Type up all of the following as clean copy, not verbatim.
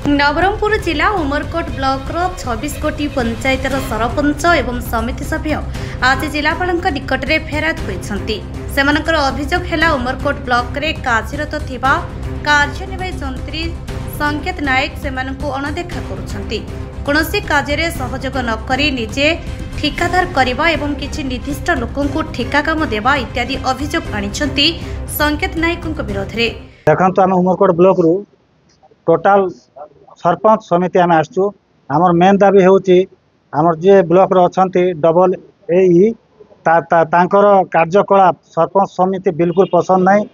नवरंगपुर जिला उमरकोट ब्लॉक 26 कोटी पंचायतर सरपंच एवं समिति सभ्य आज जिलापाल निकट में फेराद होती। अभियोग है उमरकोट ब्लॉक रे कार्यरत थिबा कार्यनिर्वाही जंत्री संकेत नायक से अणदेखा करोसी कार्य सहयोग नक निजे ठिकादार करने एवं किसी निर्दिष्ट लोक ठिका काम देवा इत्यादि अभियोग आनी संकेत नायक विरोध में। देखो आम उमरकोट ब्लॉक रू टोटाल सरपंच समिति आम आसचु। आमर मेन दाबी होची आमर जे ब्लॉक रे अछंती डबल एई तांकर कार्यकलाप सरपंच समिति बिल्कुल पसंद नहीं।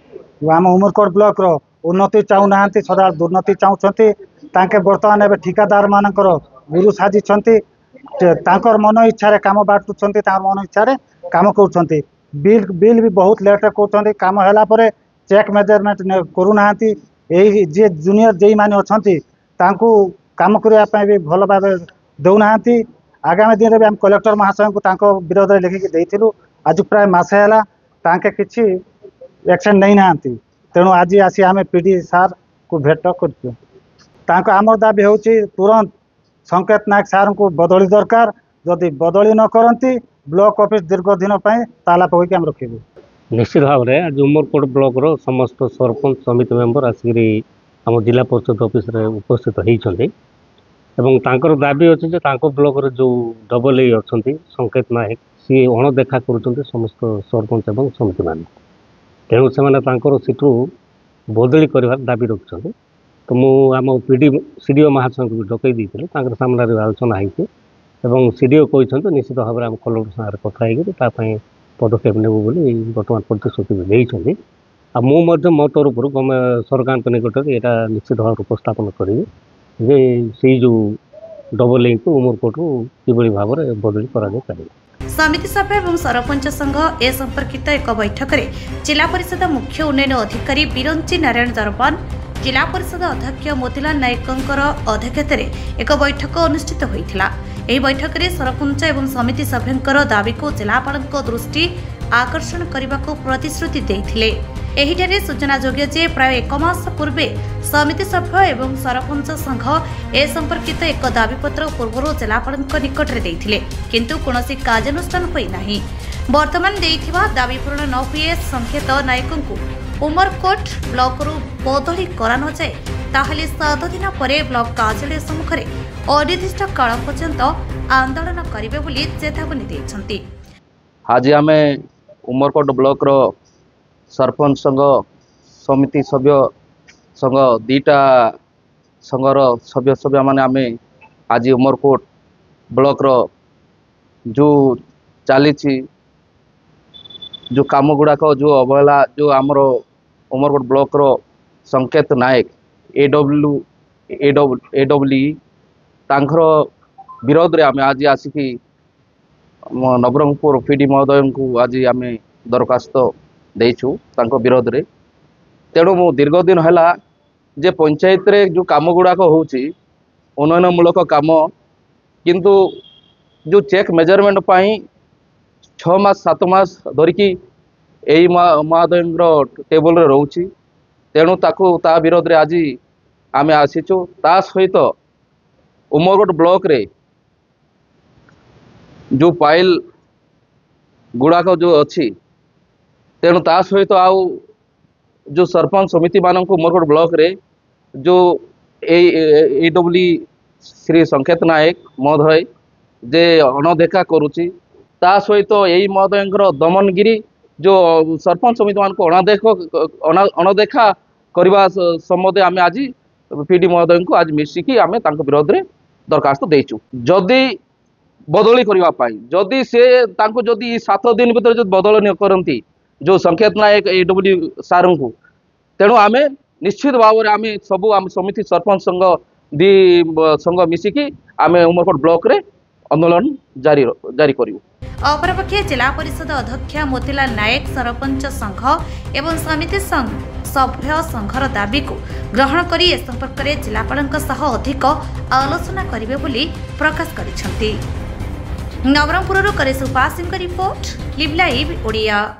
आम उमरकोट ब्लॉक रो उन्नति चाहू ना सदा दुर्नति चाहते तांके वर्तमान एबे ठिकादार मानकर गुरु साजिछंती तांकर मन इच्छा काम बांटुछंती मन इच्छा काम करूछंती। बिल भी बहुत लेट कर काम होला परे चेक मेजरमेंट करूना यही जे जूनियर जे माने अच्छी काम करने भी भल भाव देना। आगामी दिन में आम कलेक्टर महाशय को विरोध में लिखिक देलु। आज प्राय मसे है किसी एक्शन नहीं ना तेणु आज आसी आम पीडी सार को भेट कर आम दाबी हूँ तुरंत संकेत नायक सार को बदली दरकार। जदि बदली न करती ब्लॉक ऑफिस दीर्घ दिन ताला पकईक आम रखू। निश्चित भाव में आज उमरकोट ब्लॉक रो समस्त सरपंच समिति मेंबर आसिक आम जिला परिषद ऑफिस रे उपस्थित होती एवं दाबी अच्छे ब्लॉक रे जो डबल ए अच्छा संकेत नायक सी अणदेखा कर समस्त सरपंच एवं समिति मान तेणु से सीट्रु बदली कर दाबी रखिंट। तो मुझ पीडी सीडीओ महाशय को डकई देती सामने आलोचना होती सीडीओ कहते निश्चित भाव में आम कलेक्टर सागर कथाई पदक्षेप नेबू बोली बर्तमान प्रतिश्रुति भी देते। मुझे मो तरफ सरकार निकट में यहाँ निश्चित भाव उपस्थापन करी जे से जो डबल ए को उमरकोट कि भाव में बदली कर। समिति सभ्य एवं सरपंच संघ ए संपर्कित एक बैठक में जिला परिषद मुख्य उन्नयन अधिकारी बिरंची नारायण दरबान जिला परिषद अध्यक्ष मोतीलाल नायकर अध्यक्षता एक बैठक अनुष्ठित होता। यह बैठक में सरपंच एवं समिति सभ्यंकर दाबी को जिलापाल दृष्टि आकर्षण करने को प्रतिश्रुति देते। एहिठारे सूचनायोग्य जे प्राय एक मास पूर्वे समिति सभ्य एवं सरपंच संघ ए संपर्कित एक दाबीपत्र पूर्व जिलापाल निकट में देते किंतु कौनसी कार्यानुष्ठान होई नाही। वर्तमान देइथिबा दाबी पूर्ण न हुए संकेत नायक को उमरकोट ब्लॉक रु बदली करा न जाए ताहले 7 दिन पर ब्लॉक कार्यालय सम्मुख में अनिर्दिष्ट काल पर्यंत आंदोलन करेंगे बोली चेतावनी देछंती। आज आमे उमरकोट ब्लॉक रो सरपंच संघ समिति सभ्य संघ दीटा संघर सभ्य सभ्य माने आमे आज उमरकोट ब्लॉक रो जो चली जो काम गुड़ाक जो अवहेला जो आमर उमरकोट ब्लॉक रो संकेत नायक एडब्ल्यू तांकर विरोध रे आमे आज आसिक नवरंगपुर पीडी महोदय को आज आम दरखास्त देचु विरोध रे। तेणु मु दीर्घ दिन है जे पंचायत रे जो काम गुड़ाक होउची उन्नयनमूलक काम किंतु जो चेक मेजरमेंट पाई 6 मास 7 मास धरिकी यही महोदय टेबल रे रोची। तेणु ता विरोध रे आज आम आसीचु। ता सहित उमरकोट ब्लॉक रे जो फाइल गुड़ाक जो अच्छी तेणु ता सहित आउ जो सरपंच समिति मानक उमरकोट ब्लॉक रे जो एडब्ल्यू श्री संकेत नायक महोदय जे अणदेखा करुची ता सहित यही महोदय दमनगिरी जो सरपंच समिति मान को अणदेखा करने सम्बन्धे आम आज पीडी महोदय को आज मिसिकी आम विरोध में दरखास्त देचु। जदि बदली करने जदि से जदि 7 दिन भीतर जो बदल न करती जो संकेत नायक एडब्ल्यू सार को तेणु आम निश्चित भाव में आम सबू आम समिति सरपंच संघ मिसिकी आम उमरकोट ब्लॉक रे आंदोलन जारी करूँ। अपरपक्षे जिला परिषद अध्यक्ष मोतीलाल नायक सरपंच संघ एवं समिति सभ्य संघर दाबी को ग्रहण करी ए संपर्क में जिलापाल अधिक आलोचना करेंगे बोली प्रकाश करिसेंती। नवरंगपुर करेश उपासी रिपोर्ट लिव लाइव ओडिया।